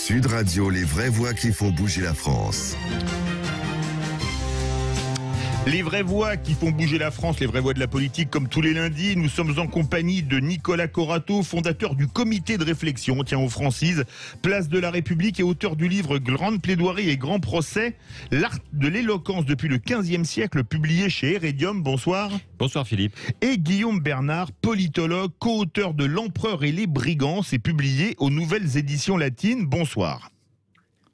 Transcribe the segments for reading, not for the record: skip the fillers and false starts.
Sud Radio, les vraies voix qui font bouger la France. Les vraies voix qui font bouger la France, les vraies voix de la politique, comme tous les lundis, nous sommes en compagnie de Nicolas Corato, fondateur du comité de réflexion, aux Francises, place de la République et auteur du livre Grande plaidoirie et grand procès, l'art de l'éloquence depuis le 15e siècle, publié chez Heredium. Bonsoir. Bonsoir Philippe. Et Guillaume Bernard, politologue, co-auteur de L'Empereur et les brigands, c'est publié aux Nouvelles Éditions Latines. Bonsoir.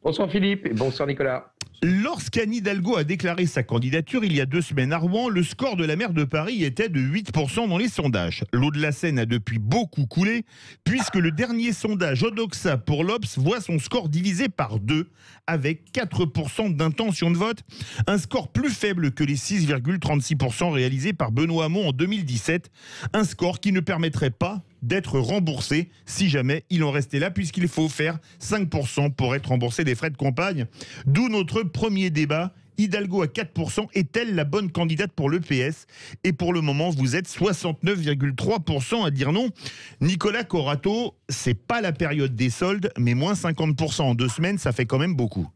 Bonsoir Philippe et bonsoir Nicolas. Lorsqu'Anne Hidalgo a déclaré sa candidature il y a 2 semaines à Rouen, le score de la maire de Paris était de 8% dans les sondages. L'eau de la Seine a depuis beaucoup coulé, puisque le dernier sondage Odoxa pour l'Obs voit son score divisé par 2, avec 4% d'intention de vote. Un score plus faible que les 6,36% réalisés par Benoît Hamon en 2017. Un score qui ne permettrait pas d'être remboursé si jamais il en restait là, puisqu'il faut faire 5% pour être remboursé des frais de campagne. D'où notre premier débat. Hidalgo à 4%, est-elle la bonne candidate pour le PS? Et pour le moment, vous êtes 69,3% à dire non. Nicolas Corato, c'est pas la période des soldes, mais moins 50% en 2 semaines, ça fait quand même beaucoup.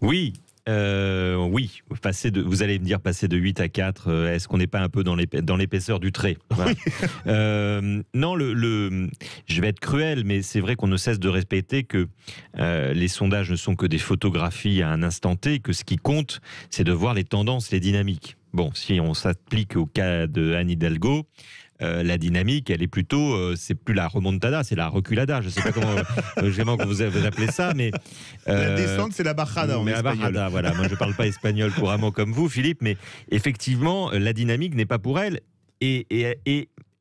Oui. Oui, vous allez me dire passer de 8 à 4, est-ce qu'on n'est pas un peu dans l'épaisseur du trait? Voilà. Non, je vais être cruel, mais c'est vrai qu'on ne cesse de répéter que les sondages ne sont que des photographies à un instant T, que ce qui compte, c'est de voir les tendances, les dynamiques. Bon, si on s'applique au cas de Anne Hidalgo, la dynamique, elle est plutôt, c'est plus la remontada, c'est la reculada. Je ne sais pas comment vous appelez ça, mais la descente, c'est la bajada en espagnol. La bajada, voilà. Moi, je parle pas espagnol couramment comme vous, Philippe, mais effectivement, la dynamique n'est pas pour elle. Et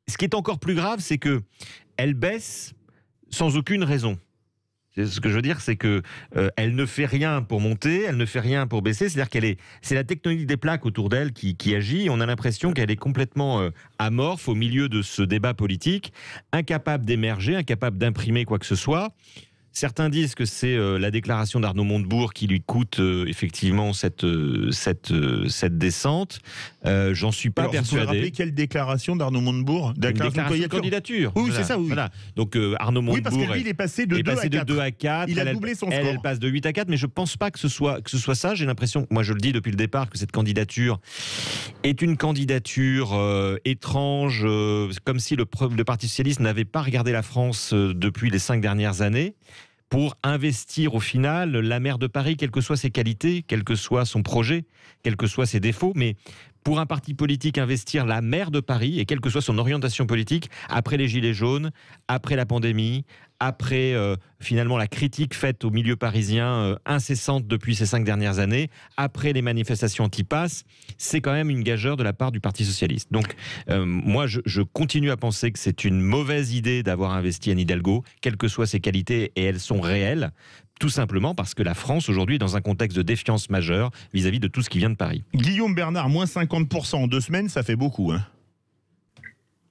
ce qui est encore plus grave, c'est que elle baisse sans aucune raison. Ce que je veux dire, c'est que elle ne fait rien pour monter, elle ne fait rien pour baisser. C'est-à-dire c'est la tectonique des plaques autour d'elle qui agit. On a l'impression qu'elle est complètement amorphe au milieu de ce débat politique, incapable d'émerger, incapable d'imprimer quoi que ce soit. Certains disent que c'est la déclaration d'Arnaud Montebourg qui lui coûte effectivement cette descente. J'en suis pas persuadé. Vous pouvez rappeler quelle déclaration d'Arnaud Montebourg? Déclaration de candidature. Oui, voilà. c'est ça, oui. Voilà. Donc Arnaud Montebourg. Oui, parce que lui, il est passé de 2 à 4. Il a doublé son score. Elle passe de 8 à 4, mais je pense pas que ce soit ça. J'ai l'impression, moi je le dis depuis le départ, que cette candidature est une candidature étrange, comme si le Parti socialiste n'avait pas regardé la France depuis les 5 dernières années, pour investir au final la maire de Paris, quelles que soient ses qualités, quel que soit son projet, quels que soient ses défauts, mais pour un parti politique, investir la maire de Paris, et quelle que soit son orientation politique, après les Gilets jaunes, après la pandémie, après finalement la critique faite au milieu parisien incessante depuis ces 5 dernières années, après les manifestations anti-pass, c'est quand même une gageure de la part du Parti socialiste. Donc moi, je continue à penser que c'est une mauvaise idée d'avoir investi Anne Hidalgo, quelles que soient ses qualités, et elles sont réelles, tout simplement parce que la France aujourd'hui est dans un contexte de défiance majeure vis-à-vis de tout ce qui vient de Paris. Guillaume Bernard, moins 50% en 2 semaines, ça fait beaucoup.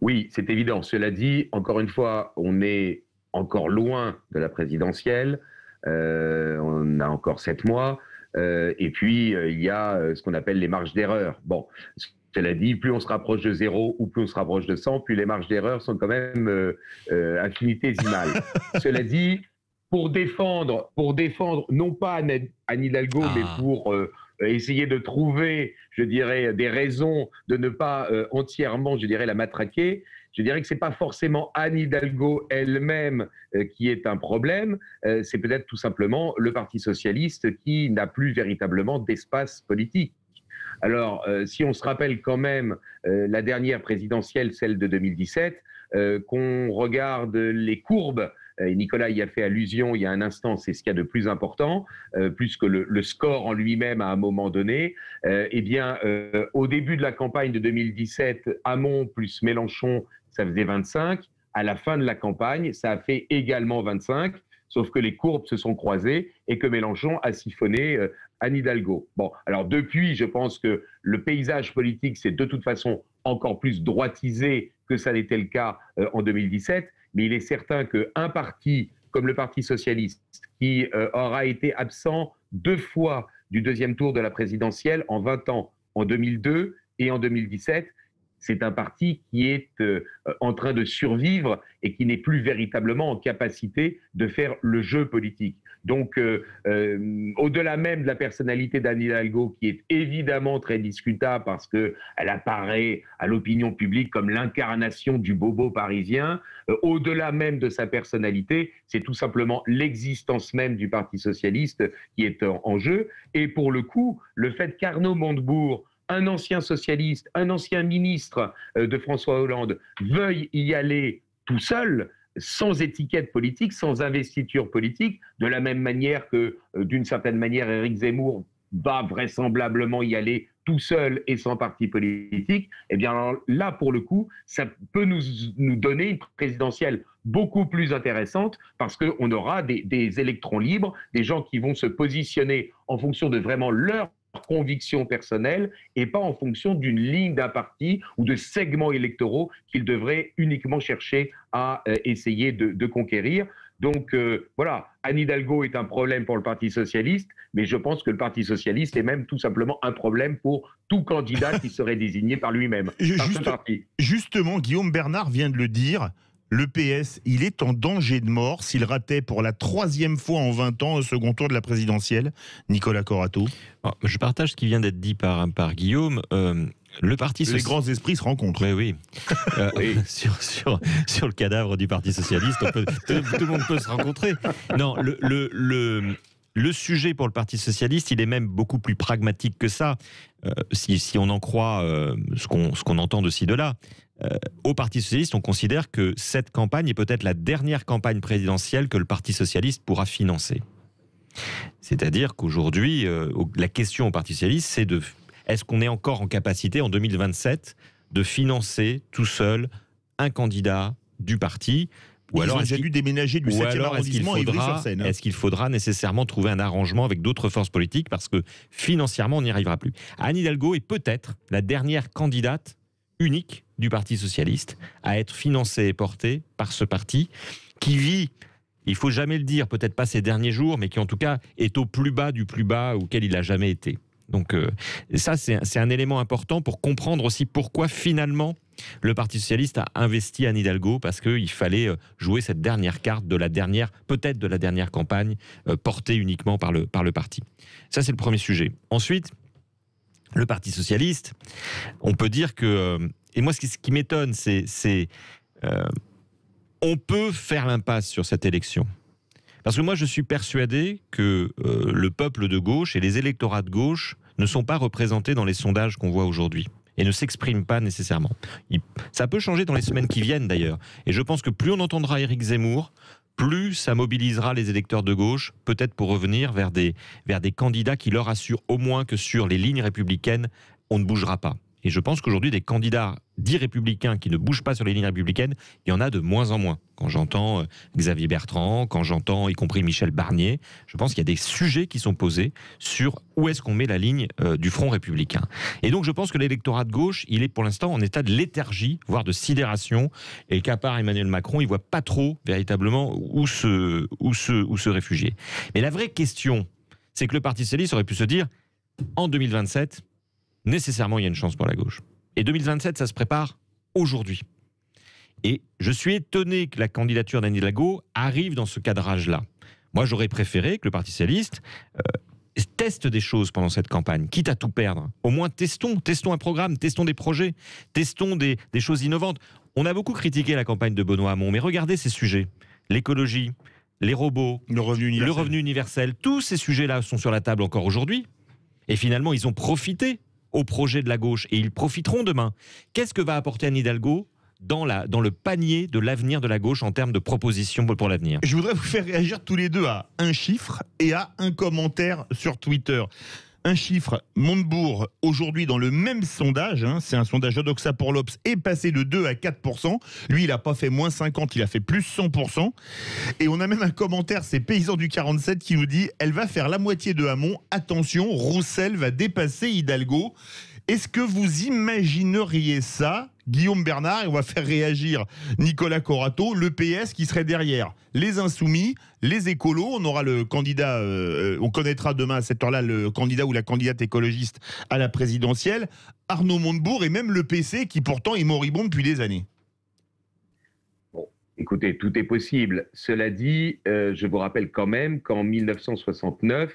Oui, c'est évident. Cela dit, encore une fois, on est encore loin de la présidentielle. On a encore 7 mois. Et puis, il y a ce qu'on appelle les marges d'erreur. Bon, cela dit, plus on se rapproche de 0 ou plus on se rapproche de 100, plus les marges d'erreur sont quand même infinitésimales. Cela dit, pour défendre non pas Anne Hidalgo, mais pour essayer de trouver, je dirais, des raisons de ne pas entièrement, je dirais, la matraquer, je dirais que c'est pas forcément Anne Hidalgo elle-même qui est un problème, c'est peut-être tout simplement le Parti socialiste qui n'a plus véritablement d'espace politique. Alors, si on se rappelle quand même la dernière présidentielle, celle de 2017, qu'on regarde les courbes, et Nicolas y a fait allusion il y a un instant, c'est ce qu'il y a de plus important, plus que le score en lui-même à un moment donné, au début de la campagne de 2017, Hamon plus Mélenchon, ça faisait 25. À la fin de la campagne, ça a fait également 25, sauf que les courbes se sont croisées et que Mélenchon a siphonné Anne Hidalgo. Bon, alors depuis, je pense que le paysage politique s'est de toute façon encore plus droitisé que ça n'était le cas en 2017, mais il est certain qu'un parti comme le Parti socialiste, qui aura été absent 2 fois du 2e tour de la présidentielle en 20 ans, en 2002 et en 2017, c'est un parti qui est en train de survivre et qui n'est plus véritablement en capacité de faire le jeu politique. Donc, au-delà même de la personnalité d'Anne Hidalgo, qui est évidemment très discutable parce qu'elle apparaît à l'opinion publique comme l'incarnation du bobo parisien, au-delà même de sa personnalité, c'est tout simplement l'existence même du Parti socialiste qui est en jeu. Et pour le coup, le fait qu'Arnaud Montebourg, un ancien socialiste, un ancien ministre de François Hollande, veuille y aller tout seul, sans étiquette politique, sans investiture politique, de la même manière que, d'une certaine manière, Éric Zemmour va vraisemblablement y aller tout seul et sans parti politique, eh bien alors là, pour le coup, ça peut nous donner une présidentielle beaucoup plus intéressante parce qu'on aura des électrons libres, des gens qui vont se positionner en fonction de vraiment leur convictions personnelles et pas en fonction d'une ligne d'un parti ou de segments électoraux qu'ils devraient uniquement chercher à essayer de conquérir. Donc voilà, Anne Hidalgo est un problème pour le Parti socialiste, mais je pense que le Parti socialiste est même tout simplement un problème pour tout candidat qui serait désigné par lui-même. Justement, Guillaume Bernard vient de le dire, le PS, il est en danger de mort s'il ratait pour la 3e fois en 20 ans au second tour de la présidentielle. Nicolas Corato. Je partage ce qui vient d'être dit par Guillaume. Le parti Les grands esprits se rencontrent. Oui. Oui. Sur le cadavre du Parti socialiste, tout le monde peut se rencontrer. Non, le sujet pour le Parti socialiste, il est même beaucoup plus pragmatique que ça. Si on en croit ce qu'on entend de ci, de là. Au Parti socialiste, on considère que cette campagne est peut-être la dernière campagne présidentielle que le Parti socialiste pourra financer. C'est-à-dire qu'aujourd'hui, la question au Parti socialiste, c'est est-ce qu'on est encore en capacité, en 2027, de financer tout seul un candidat du parti? Ou alors, ils ont dû déménager du 7e arrondissement à Ivry-sur-Seine. Est-ce qu'il faudra nécessairement trouver un arrangement avec d'autres forces politiques parce que financièrement, on n'y arrivera plus. Anne Hidalgo est peut-être la dernière candidate unique du Parti socialiste à être financée et portée par ce parti qui vit, il faut jamais le dire, peut-être pas ces derniers jours, mais qui en tout cas est au plus bas du plus bas auquel il a jamais été. Donc ça, c'est un élément important pour comprendre aussi pourquoi finalement le Parti socialiste a investi Anne Hidalgo, parce qu'il fallait jouer cette dernière carte de la dernière campagne portée uniquement par le parti. Ça, c'est le premier sujet. Ensuite, le Parti socialiste, on peut dire que... et moi, ce qui m'étonne, c'est on peut faire l'impasse sur cette élection. Parce que moi, je suis persuadé que le peuple de gauche et les électorats de gauche ne sont pas représentés dans les sondages qu'on voit aujourd'hui et ne s'expriment pas nécessairement. Ça peut changer dans les semaines qui viennent, d'ailleurs. Et je pense que plus on entendra Éric Zemmour, plus ça mobilisera les électeurs de gauche, peut-être pour revenir vers des candidats qui leur assurent au moins que sur les lignes républicaines, on ne bougera pas. Et je pense qu'aujourd'hui, des candidats dits républicains qui ne bougent pas sur les lignes républicaines, il y en a de moins en moins. Quand j'entends Xavier Bertrand, quand j'entends y compris Michel Barnier, je pense qu'il y a des sujets qui sont posés sur où est-ce qu'on met la ligne du front républicain. Et donc je pense que l'électorat de gauche, il est pour l'instant en état de léthargie, voire de sidération, et qu'à part Emmanuel Macron, il ne voit pas trop véritablement où se réfugier. Mais la vraie question, c'est que le Parti socialiste aurait pu se dire, en 2027, nécessairement, il y a une chance pour la gauche. Et 2027, ça se prépare aujourd'hui. Et je suis étonné que la candidature d'Anne Hidalgo arrive dans ce cadrage-là. Moi, j'aurais préféré que le Parti socialiste teste des choses pendant cette campagne, quitte à tout perdre. Au moins, testons un programme, testons des projets, testons des choses innovantes. On a beaucoup critiqué la campagne de Benoît Hamon, mais regardez ces sujets. L'écologie, les robots, le revenu universel, tous ces sujets-là sont sur la table encore aujourd'hui. Et finalement, ils ont profité au projet de la gauche, et ils profiteront demain. Qu'est-ce que va apporter Anne Hidalgo dans le panier de l'avenir de la gauche en termes de propositions pour l'avenir? Je voudrais vous faire réagir tous les deux à un chiffre et à un commentaire sur Twitter. Un chiffre, Montebourg, aujourd'hui dans le même sondage, c'est un sondage Odoxa pour l'Obs, est passé de 2 à 4%. Lui, il n'a pas fait moins 50, il a fait plus 100%. Et on a même un commentaire, c'est Paysan du 47 qui nous dit « Elle va faire la moitié de Hamon, attention, Roussel va dépasser Hidalgo ». Est-ce que vous imagineriez ça, Guillaume Bernard, et on va faire réagir Nicolas Corato, le PS qui serait derrière les Insoumis, les écolos. On aura le candidat, on connaîtra demain à cette heure-là le candidat ou la candidate écologiste à la présidentielle, Arnaud Montebourg, et même le PC qui pourtant est moribond depuis des années. Bon, écoutez, tout est possible. Cela dit, je vous rappelle quand même qu'en 1969,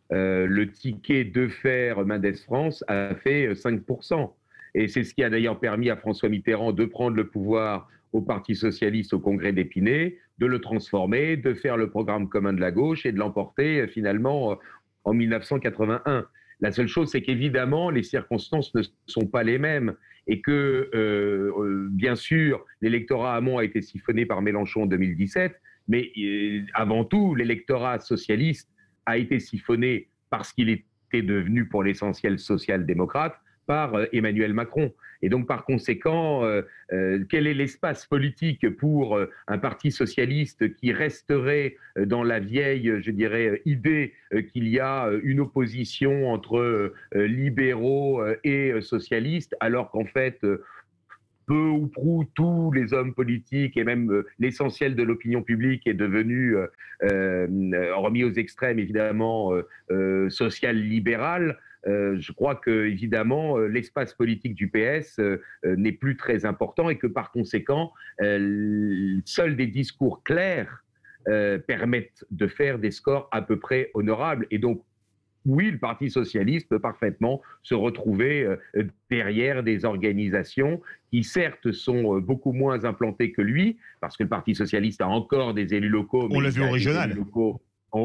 le ticket de fer Mendes France a fait 5%. Et c'est ce qui a d'ailleurs permis à François Mitterrand de prendre le pouvoir au Parti socialiste au congrès d'Épinay, de le transformer, de faire le programme commun de la gauche et de l'emporter finalement en 1981. La seule chose, c'est qu'évidemment, les circonstances ne sont pas les mêmes et que, bien sûr, l'électorat Hamon a été siphonné par Mélenchon en 2017, mais avant tout, l'électorat socialiste a été siphonné parce qu'il était devenu, pour l'essentiel, social-démocrate, par Emmanuel Macron. Et donc, par conséquent, quel est l'espace politique pour un parti socialiste qui resterait dans la vieille, je dirais, idée qu'il y a une opposition entre libéraux et socialistes, alors qu'en fait, peu ou prou tous les hommes politiques et même l'essentiel de l'opinion publique est devenu, remis aux extrêmes, évidemment, social-libéral. Je crois que, évidemment, l'espace politique du PS n'est plus très important et que, par conséquent, seuls des discours clairs permettent de faire des scores à peu près honorables. Et donc, oui, le Parti socialiste peut parfaitement se retrouver derrière des organisations qui, certes, sont beaucoup moins implantées que lui, parce que le Parti socialiste a encore des élus locaux. On l'a vu au régional.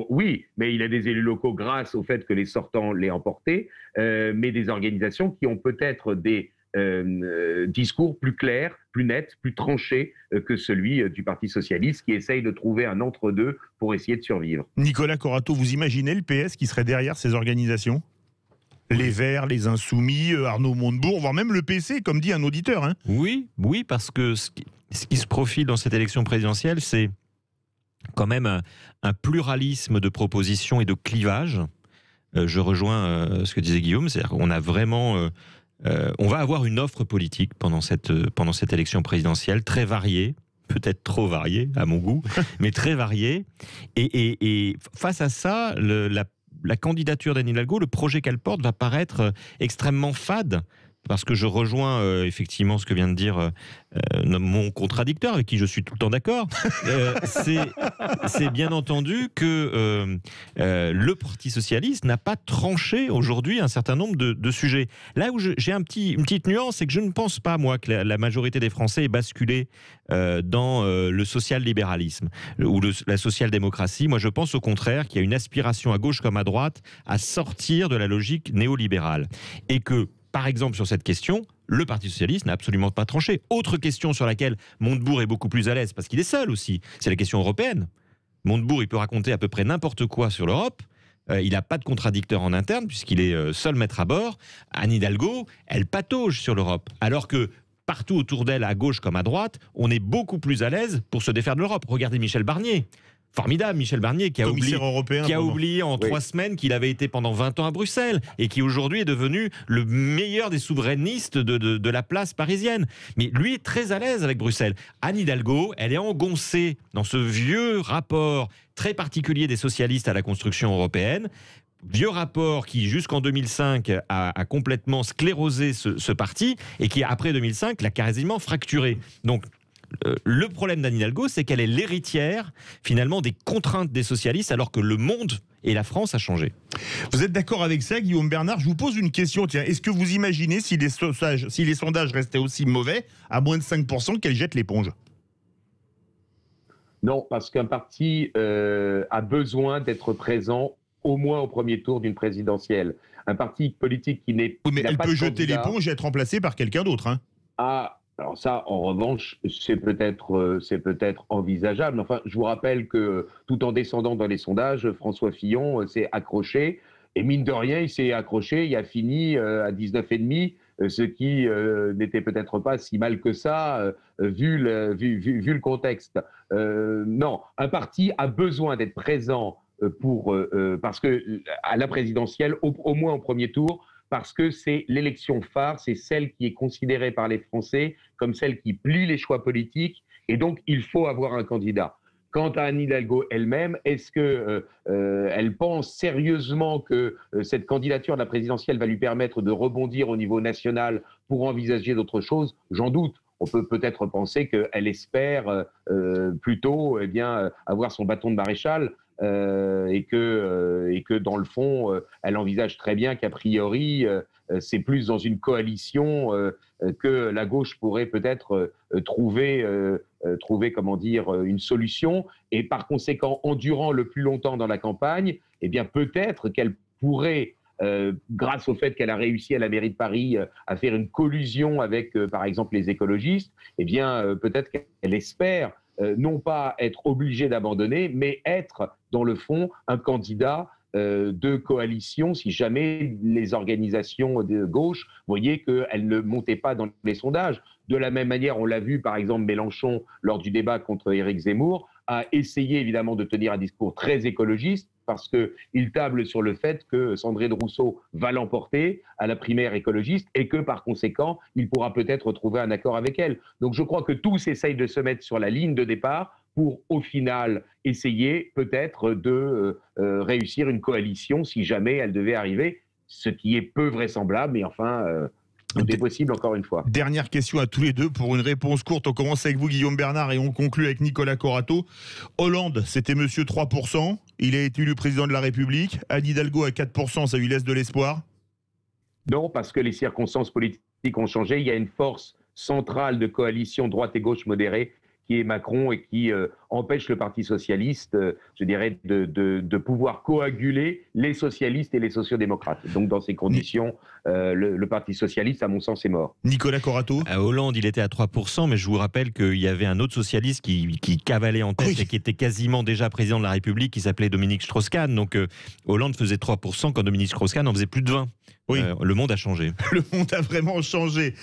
Oui, mais il a des élus locaux grâce au fait que les sortants l'aient emporté, mais des organisations qui ont peut-être des discours plus clairs, plus nets, plus tranchés que celui du Parti socialiste qui essaye de trouver un entre-deux pour essayer de survivre. Nicolas Corato, vous imaginez le PS qui serait derrière ces organisations ? Les Verts, les Insoumis, Arnaud Montebourg, voire même le PC, comme dit un auditeur. Hein. Oui, parce que ce qui se profile dans cette élection présidentielle, c'est quand même un pluralisme de propositions et de clivages. Je rejoins ce que disait Guillaume, c'est-à-dire qu'on a vraiment... on va avoir une offre politique pendant cette élection présidentielle, très variée, peut-être trop variée à mon goût, mais très variée. Et face à ça, la candidature d'Anne Hidalgo, le projet qu'elle porte va paraître extrêmement fade. Parce que je rejoins effectivement ce que vient de dire mon contradicteur, avec qui je suis tout le temps d'accord. C'est bien entendu que le Parti socialiste n'a pas tranché aujourd'hui un certain nombre de sujets. Là où j'ai une petite nuance, c'est que je ne pense pas, moi, que la majorité des Français ait basculé dans le social-libéralisme ou la social-démocratie. Moi, je pense au contraire qu'il y a une aspiration à gauche comme à droite à sortir de la logique néolibérale. Et que par exemple, sur cette question, le Parti socialiste n'a absolument pas tranché. Autre question sur laquelle Montebourg est beaucoup plus à l'aise, parce qu'il est seul aussi, c'est la question européenne. Montebourg, il peut raconter à peu près n'importe quoi sur l'Europe. Il n'a pas de contradicteur en interne, puisqu'il est seul maître à bord. Anne Hidalgo, elle patauge sur l'Europe. Alors que partout autour d'elle, à gauche comme à droite, on est beaucoup plus à l'aise pour se défaire de l'Europe. Regardez Michel Barnier. Formidable, Michel Barnier, qui a oublié en 3 semaines qu'il avait été pendant 20 ans à Bruxelles et qui aujourd'hui est devenu le meilleur des souverainistes de la place parisienne. Mais lui est très à l'aise avec Bruxelles. Anne Hidalgo, elle est engoncée dans ce vieux rapport très particulier des socialistes à la construction européenne. Vieux rapport qui, jusqu'en 2005, a complètement sclérosé ce parti et qui, après 2005, l'a quasiment fracturé. Donc, le problème d'Anne Hidalgo, c'est qu'elle est l'héritière, finalement, des contraintes des socialistes, alors que le monde et la France a changé. Vous êtes d'accord avec ça, Guillaume Bernard ? Je vous pose une question. Tiens, est-ce que vous imaginez, si les sondages restaient aussi mauvais, à moins de 5%, qu'elle jette l'éponge ? Non, parce qu'un parti a besoin d'être présent au moins au premier tour d'une présidentielle. Un parti politique qui n'est... Oui, mais elle peut jeter l'éponge et être remplacée par quelqu'un d'autre. Hein. Alors ça, en revanche, c'est peut-être envisageable. Enfin, je vous rappelle que tout en descendant dans les sondages, François Fillon s'est accroché. Et mine de rien, il s'est accroché, il a fini à 19,5, ce qui n'était peut-être pas si mal que ça, vu le contexte. Non, un parti a besoin d'être présent parce que à la présidentielle, au moins au premier tour, parce que c'est l'élection phare, c'est celle qui est considérée par les Français comme celle qui plie les choix politiques, et donc il faut avoir un candidat. Quant à Anne Hidalgo elle-même, est-ce qu'elle pense sérieusement que cette candidature de la présidentielle va lui permettre de rebondir au niveau national pour envisager d'autres choses? J'en doute. On peut peut-être penser qu'elle espère plutôt avoir son bâton de maréchal et que dans le fond, elle envisage très bien qu'a priori, c'est plus dans une coalition que la gauche pourrait peut-être trouver une solution, et par conséquent, en durant le plus longtemps dans la campagne, eh bien peut-être qu'elle pourrait, grâce au fait qu'elle a réussi à la mairie de Paris à faire une collusion avec, par exemple, les écologistes, eh bien peut-être qu'elle espère non pas être obligée d'abandonner, mais être, dans le fond, un candidat de coalition si jamais les organisations de gauche voyaient qu'elle ne montait pas dans les sondages. De la même manière, on l'a vu, par exemple, Mélenchon, lors du débat contre Éric Zemmour, a essayé évidemment de tenir un discours très écologiste parce qu'il table sur le fait que Sandrine Rousseau va l'emporter à la primaire écologiste et que par conséquent, il pourra peut-être trouver un accord avec elle. Donc je crois que tous essayent de se mettre sur la ligne de départ pour au final essayer peut-être de réussir une coalition si jamais elle devait arriver, ce qui est peu vraisemblable, mais enfin... tout est possible, encore une fois. Dernière question à tous les deux pour une réponse courte. On commence avec vous, Guillaume Bernard, et on conclut avec Nicolas Corato. Hollande, c'était monsieur 3%. Il a été élu président de la République. Anne Hidalgo à 4%, ça lui laisse de l'espoir? Non, parce que les circonstances politiques ont changé. Il y a une force centrale de coalition droite et gauche modérée qui est Macron et qui empêche le Parti socialiste, je dirais, de pouvoir coaguler les socialistes et les sociodémocrates. Donc, dans ces conditions, le Parti socialiste, à mon sens, est mort. Nicolas Corato? À Hollande, il était à 3%, mais je vous rappelle qu'il y avait un autre socialiste qui cavalait en tête et qui était quasiment déjà président de la République, qui s'appelait Dominique Strauss-Kahn. Donc, Hollande faisait 3% quand Dominique Strauss-Kahn en faisait plus de 20%. Oui. Le monde a changé. Le monde a vraiment changé.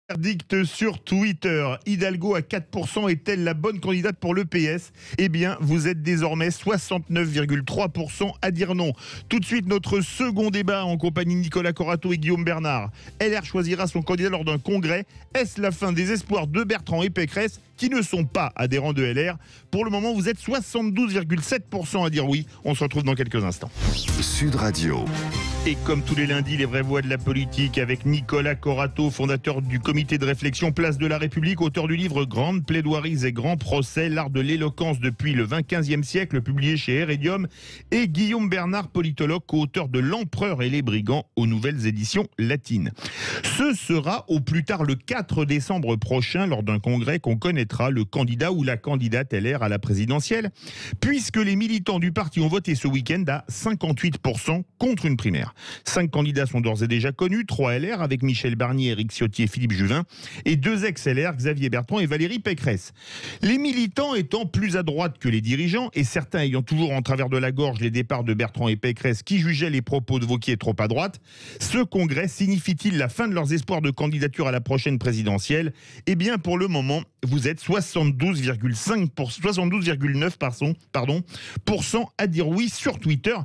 Verdict sur Twitter. Hidalgo à 4% est-elle la bonne candidate pour le PS? Eh bien, vous êtes désormais 69,3% à dire non. Tout de suite, notre second débat en compagnie de Nicolas Corato et Guillaume Bernard. LR choisira son candidat lors d'un congrès. Est-ce la fin des espoirs de Bertrand et Pécresse qui ne sont pas adhérents de LR? Pour le moment, vous êtes 72,7% à dire oui. On se retrouve dans quelques instants. Sud Radio. Et comme tous les lundis, les vraies voix de la politique avec Nicolas Corato, fondateur du comité de réflexion Place de la République, auteur du livre Grandes plaidoiries et grands procès, l'art de l'éloquence depuis le 15e siècle, publié chez Heredium, et Guillaume Bernard, politologue, co-auteur de L'Empereur et les brigands aux nouvelles éditions latines. Ce sera au plus tard le 4 décembre prochain, lors d'un congrès, qu'on connaîtra le candidat ou la candidate LR à la présidentielle, puisque les militants du parti ont voté ce week-end à 58% contre une primaire. 5 candidats sont d'ores et déjà connus, 3 LR avec Michel Barnier, Éric Ciotti et Philippe Juvin, et 2 ex-LR, Xavier Bertrand et Valérie Pécresse. Les militants étant plus à droite que les dirigeants, et certains ayant toujours en travers de la gorge les départs de Bertrand et Pécresse qui jugeaient les propos de Wauquiez trop à droite, ce congrès signifie-t-il la fin de leurs espoirs de candidature à la prochaine présidentielle? Eh bien, pour le moment, vous êtes 72,9% à dire oui sur Twitter.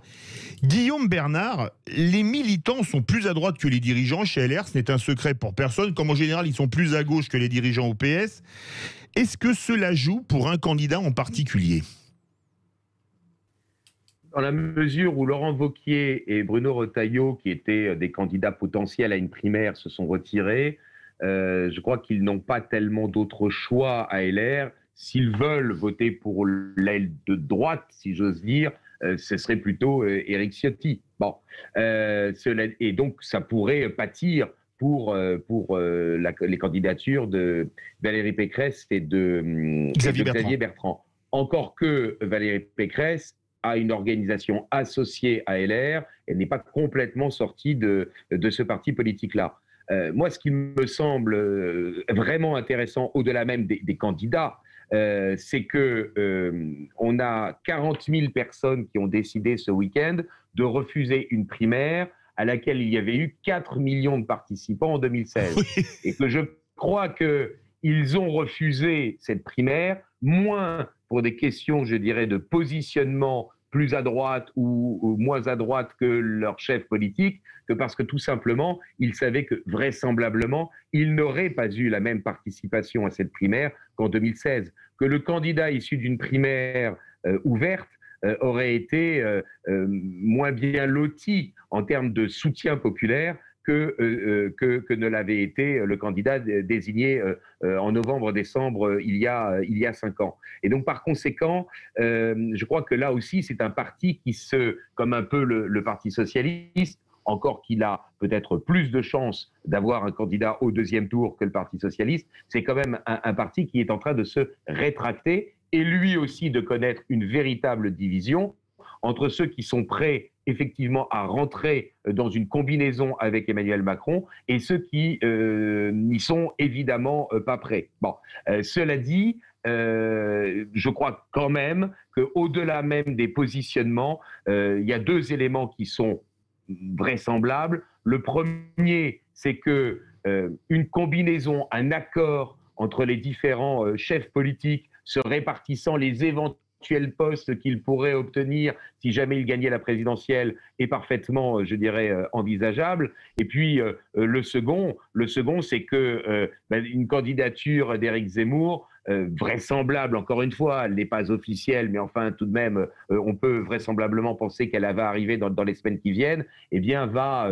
Guillaume Bernard, les militants sont plus à droite que les dirigeants chez LR, ce n'est un secret pour personne, comme en général ils sont plus à gauche que les dirigeants au PS. Est-ce que cela joue pour un candidat en particulier? Dans la mesure où Laurent Wauquiez et Bruno Retailleau, qui étaient des candidats potentiels à une primaire, se sont retirés, je crois qu'ils n'ont pas tellement d'autres choix à LR. S'ils veulent voter pour l'aile de droite, si j'ose dire, ce serait plutôt Éric Ciotti. Bon, et donc ça pourrait pâtir pour les candidatures de Valérie Pécresse et de Xavier Bertrand. Encore que Valérie Pécresse a une organisation associée à LR, elle n'est pas complètement sortie de ce parti politique-là. Moi, ce qui me semble vraiment intéressant, au-delà même des candidats, c'est que on a 40 000 personnes qui ont décidé ce week-end de refuser une primaire à laquelle il y avait eu 4 millions de participants en 2016. Oui. Et que je crois qu'ils ont refusé cette primaire, moins pour des questions, je dirais, de positionnement plus à droite ou moins à droite que leur chef politique, que parce que tout simplement, ils savaient que vraisemblablement, ils n'auraient pas eu la même participation à cette primaire qu'en 2016, que le candidat issu d'une primaire ouverte aurait été moins bien loti en termes de soutien populaire que ne l'avait été le candidat désigné en novembre-décembre il y a 5 ans. Et donc, par conséquent, je crois que là aussi, c'est un parti qui comme un peu le Parti socialiste, encore qu'il a peut-être plus de chances d'avoir un candidat au deuxième tour que le Parti socialiste, c'est quand même un parti qui est en train de se rétracter et lui aussi de connaître une véritable division entre ceux qui sont prêts effectivement à rentrer dans une combinaison avec Emmanuel Macron et ceux qui n'y sont évidemment pas prêts. Bon, cela dit, je crois quand même qu'au-delà même des positionnements, il y a 2 éléments qui sont vraisemblables. Le premier, c'est que une combinaison, un accord entre les différents chefs politiques se répartissant les éventuels postes qu'il pourrait obtenir si jamais il gagnait la présidentielle est parfaitement, je dirais, envisageable. Et puis, le second, c'est que une candidature d'Éric Zemmour, vraisemblable, encore une fois, elle n'est pas officielle, mais enfin, tout de même, on peut vraisemblablement penser qu'elle va arriver dans les semaines qui viennent, eh bien, va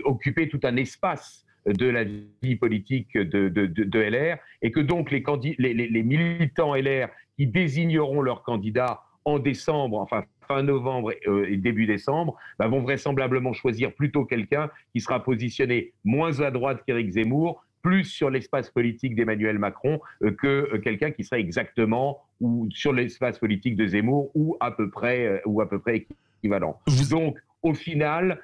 occuper tout un espace de la vie politique de LR, et que donc les militants LR qui désigneront leurs candidats en décembre, enfin fin novembre et début décembre, vont vraisemblablement choisir plutôt quelqu'un qui sera positionné moins à droite qu'Éric Zemmour, plus sur l'espace politique d'Emmanuel Macron que quelqu'un qui serait exactement ou sur l'espace politique de Zemmour ou à peu près équivalent. Donc, au final,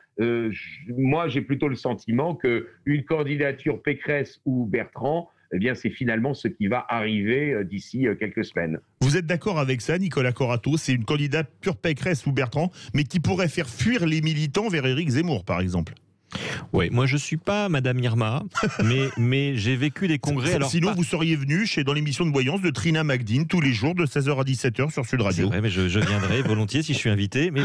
moi, j'ai plutôt le sentiment qu'une candidature Pécresse ou Bertrand, eh bien, c'est finalement ce qui va arriver d'ici quelques semaines. Vous êtes d'accord avec ça, Nicolas Corato? C'est une candidature Pécresse ou Bertrand, mais qui pourrait faire fuir les militants vers Éric Zemmour, par exemple. Oui, moi je suis pas Madame Irma, mais j'ai vécu des congrès. Alors sinon, vous seriez venu dans l'émission de voyance de Trina Magdine tous les jours de 16h à 17h sur Sud Radio. C'est vrai, mais je viendrai volontiers si je suis invité. Mais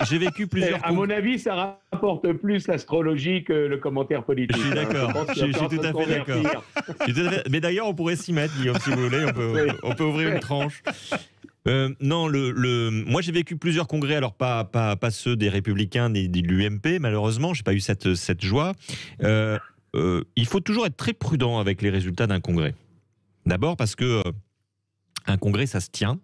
j'ai vécu plusieurs. À mon avis, ça rapporte plus l'astrologie que le commentaire politique. Je suis d'accord. Je suis tout à fait d'accord. Mais d'ailleurs, on pourrait s'y mettre, Guillaume, si vous voulez. On peut ouvrir une tranche. Non, moi j'ai vécu plusieurs congrès, alors pas ceux des Républicains ni de l'UMP, malheureusement, j'ai pas eu cette joie. Il faut toujours être très prudent avec les résultats d'un congrès. D'abord parce que un congrès, ça se tient.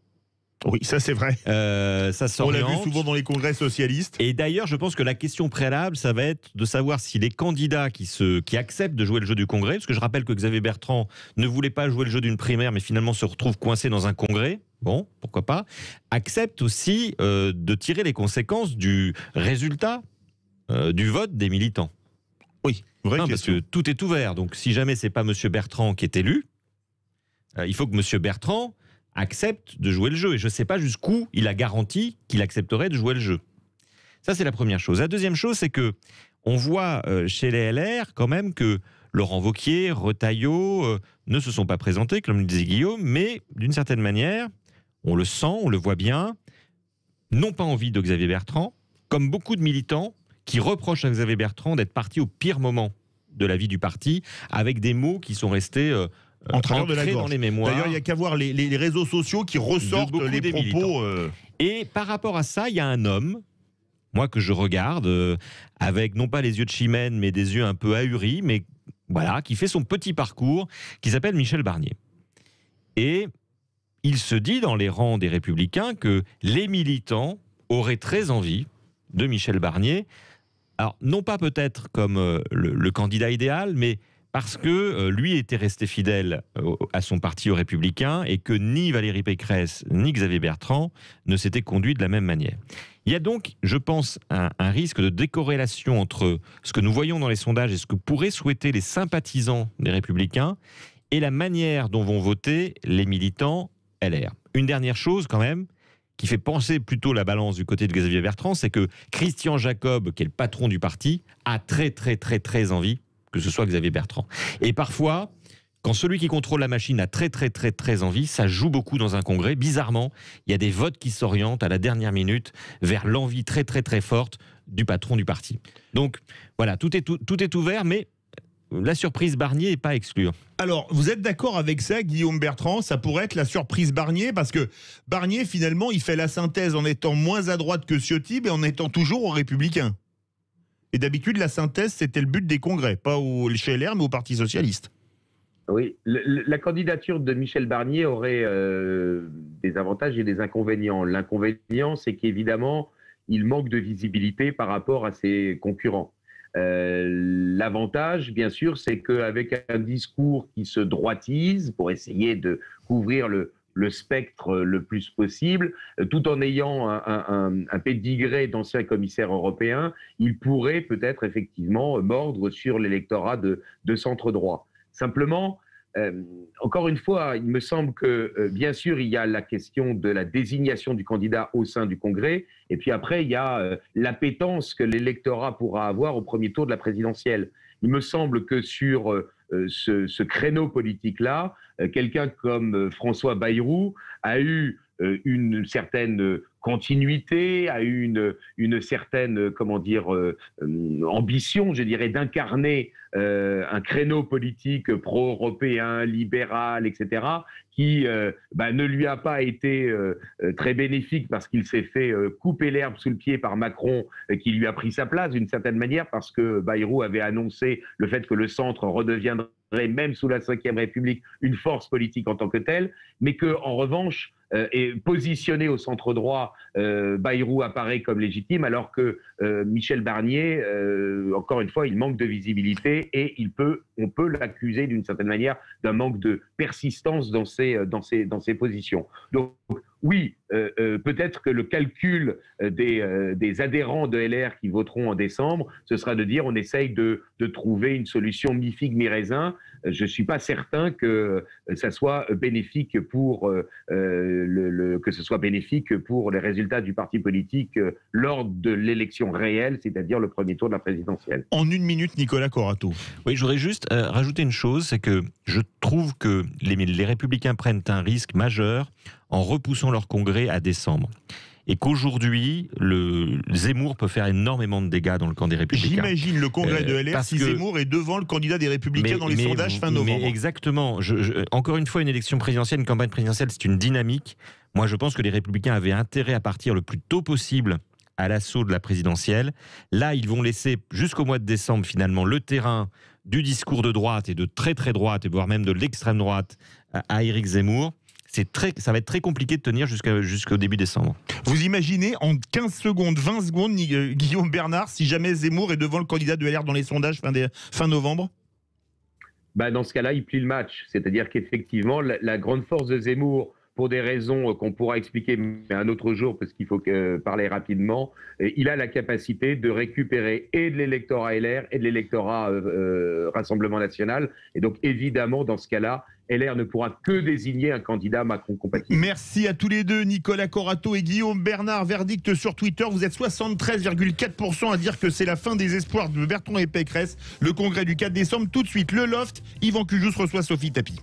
Oui, ça c'est vrai. Ça s'oriente. On l'a vu souvent dans les congrès socialistes. Et d'ailleurs, je pense que la question préalable, ça va être de savoir si les candidats qui acceptent de jouer le jeu du congrès, parce que je rappelle que Xavier Bertrand ne voulait pas jouer le jeu d'une primaire, mais finalement se retrouve coincé dans un congrès. Bon, pourquoi pas, accepte aussi de tirer les conséquences du résultat du vote des militants. Oui, vrai. Parce que tout est ouvert. Donc, si jamais c'est pas M. Bertrand qui est élu, il faut que M. Bertrand accepte de jouer le jeu. Et je ne sais pas jusqu'où il a garanti qu'il accepterait de jouer le jeu. Ça, c'est la première chose. La deuxième chose, c'est que on voit chez les LR quand même que Laurent Wauquiez, Retailleau ne se sont pas présentés, comme le disait Guillaume, mais d'une certaine manière, on le sent, on le voit bien, n'ont pas envie de Xavier Bertrand, comme beaucoup de militants qui reprochent à Xavier Bertrand d'être parti au pire moment de la vie du parti, avec des mots qui sont restés ancrés dans les mémoires. D'ailleurs, il n'y a qu'à voir les réseaux sociaux qui ressortent les propos. Et par rapport à ça, il y a un homme, moi que je regarde, avec non pas les yeux de Chimène, mais des yeux un peu ahuris, mais voilà, qui fait son petit parcours, qui s'appelle Michel Barnier. Et il se dit dans les rangs des Républicains que les militants auraient très envie de Michel Barnier. Alors, non pas peut-être comme le candidat idéal, mais parce que lui était resté fidèle à son parti aux Républicains et que ni Valérie Pécresse ni Xavier Bertrand ne s'étaient conduits de la même manière. Il y a donc, je pense, un risque de décorrélation entre ce que nous voyons dans les sondages et ce que pourraient souhaiter les sympathisants des Républicains et la manière dont vont voter les militants LR. Une dernière chose quand même, qui fait penser plutôt la balance du côté de Xavier Bertrand, c'est que Christian Jacob, qui est le patron du parti, a très très très très envie que ce soit Xavier Bertrand. Et parfois, quand celui qui contrôle la machine a très envie, ça joue beaucoup dans un congrès. Bizarrement, il y a des votes qui s'orientent à la dernière minute vers l'envie très forte du patron du parti. Donc voilà, tout est ouvert, mais la surprise Barnier n'est pas exclue. Alors, vous êtes d'accord avec ça, Guillaume Bertrand? Ça pourrait être la surprise Barnier, parce que Barnier, finalement, il fait la synthèse en étant moins à droite que Ciotti, mais en étant toujours aux Républicains. Et d'habitude, la synthèse, c'était le but des congrès, pas chez LR, mais au Parti Socialiste. Oui, la candidature de Michel Barnier aurait des avantages et des inconvénients. L'inconvénient, c'est qu'évidemment, il manque de visibilité par rapport à ses concurrents. L'avantage, bien sûr, c'est qu'avec un discours qui se droitise pour essayer de couvrir le spectre le plus possible, tout en ayant un pédigré d'ancien commissaire européen, il pourrait peut-être effectivement mordre sur l'électorat de centre-droit. Simplement, encore une fois, il me semble que, bien sûr, il y a la question de la désignation du candidat au sein du Congrès, et puis après, il y a l'appétence que l'électorat pourra avoir au premier tour de la présidentielle. Il me semble que sur ce créneau politique-là, quelqu'un comme François Bayrou a eu une certaine continuité, a eu une certaine, ambition, je dirais, d'incarner un créneau politique pro-européen, libéral, etc., qui ne lui a pas été très bénéfique parce qu'il s'est fait couper l'herbe sous le pied par Macron, qui lui a pris sa place d'une certaine manière, parce que Bayrou avait annoncé le fait que le centre redeviendrait, même sous la Ve République, une force politique en tant que telle, mais qu'en revanche, est positionné au centre droit, Bayrou apparaît comme légitime, alors que Michel Barnier, encore une fois, il manque de visibilité et on peut l'accuser d'une certaine manière d'un manque de persistance dans ses positions. Donc oui, peut-être que le calcul des adhérents de LR qui voteront en décembre, ce sera de dire on essaye de trouver une solution mi-figue, mi-raisin. Je ne suis pas certain que ça soit bénéfique pour que ce soit bénéfique pour les résultats du parti politique lors de l'élection réelle, c'est-à-dire le premier tour de la présidentielle. En une minute, Nicolas Corato. Oui, je voudrais juste rajouter une chose, c'est que je trouve que les Républicains prennent un risque majeur en repoussant leur congrès à décembre. Et qu'aujourd'hui, Zemmour peut faire énormément de dégâts dans le camp des Républicains. J'imagine le congrès de LR si Zemmour est devant le candidat des Républicains dans les sondages fin novembre. Mais exactement. Encore une fois, une élection présidentielle, une campagne présidentielle, c'est une dynamique. Moi, je pense que les Républicains avaient intérêt à partir le plus tôt possible à l'assaut de la présidentielle. Là, ils vont laisser jusqu'au mois de décembre, finalement, le terrain du discours de droite et de très droite, et voire même de l'extrême droite à Éric Zemmour. Ça va être très compliqué de tenir jusqu'au début décembre. Vous imaginez en 15 secondes, 20 secondes, Guillaume Bernard, si jamais Zemmour est devant le candidat de LR dans les sondages fin novembre? Dans ce cas-là, il plie le match. C'est-à-dire qu'effectivement, la grande force de Zemmour, pour des raisons qu'on pourra expliquer mais un autre jour, parce qu'il faut parler rapidement, il a la capacité de récupérer et de l'électorat LR et de l'électorat Rassemblement National. Et donc, évidemment, dans ce cas-là, LR ne pourra que désigner un candidat Macron compatible. Merci à tous les deux, Nicolas Corato et Guillaume Bernard. Verdict sur Twitter, vous êtes 73,4% à dire que c'est la fin des espoirs de Bertrand et Pécresse. Le congrès du 4 décembre, tout de suite, le Loft, Yvan Cujoux reçoit Sophie Tapie.